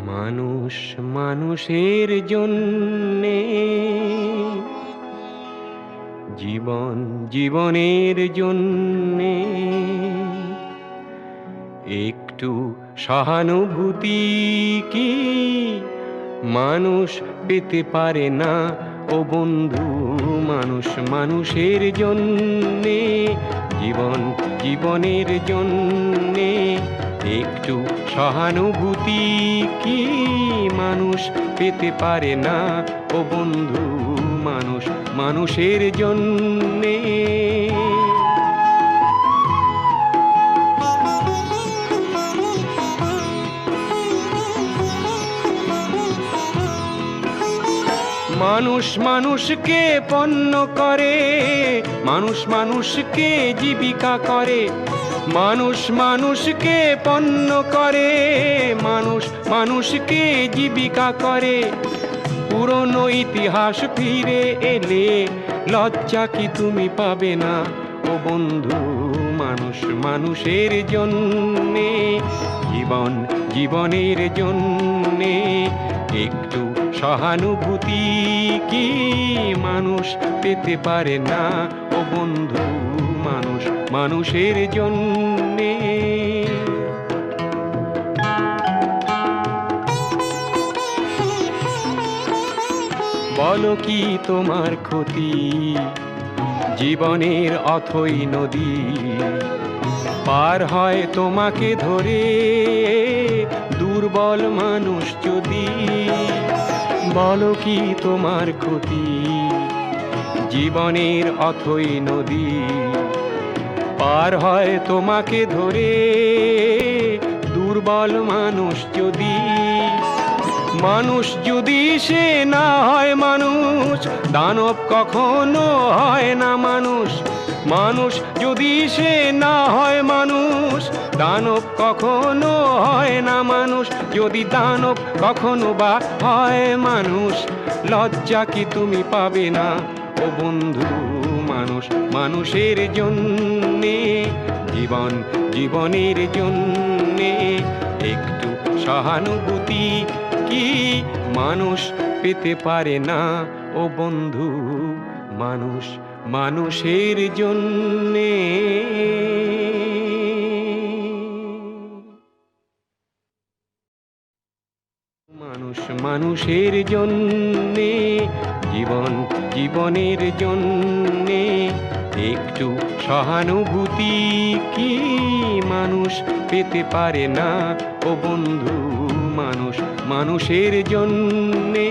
মানুষ মানুষের জন্যে, জীবন জীবনের জন্যে একটু সহানুভূতি কি মানুষ পেতে পারে না ও বন্ধু? মানুষ মানুষের জন্যে, জীবন জীবনের জন্যে একটু সহানুভূতি কি মানুষ পেতে পারে না ও বন্ধু? মানুষ মানুষের জন্যে। মানুষ মানুষকে পণ্য করে, মানুষ মানুষকে জীবিকা করে, মানুষ মানুষকে পণ্য করে, মানুষ মানুষকে জীবিকা করে। পুরনো ইতিহাস ফিরে এলে লজ্জা কি তুমি পাবে না ও বন্ধু? মানুষ মানুষের জন্যে, জীবন জীবনের জন্যে একটু সহানুভূতি কি মানুষ পেতে পারে না ও বন্ধু? মানুষ মানুষের জন্যে। বলো কি তোমার ক্ষতি, জীবনের অথই নদী পার হয় তোমাকে ধরে দুর্বল মানুষ যদি? বলো কি তোমার ক্ষতি, জীবনের অথই নদী পার হয় তোমাকে ধরে দুর্বল মানুষ যদি? মানুষ যদি সে না হয় মানুষ, দানব কখনো হয় না মানুষ। মানুষ যদি সে না হয় মানুষ, দানব কখনো হয় না মানুষ। যদি দানব কখনো বা হয় মানুষ, লজ্জা কি তুমি পাবে না ও বন্ধু? মানুষ মানুষের জন্যে, জীবন জীবনের জন্যে একটু সহানুভূতি কি মানুষ পেতে পারে না ও বন্ধু? মানুষ মানুষের জন্যে। মানুষ মানুষের জন্যে, জীবন জীবনের জন্যে একটু সহানুভূতি কি মানুষ পেতে পারে না ও বন্ধু? মানুষ মানুষের জন্যে।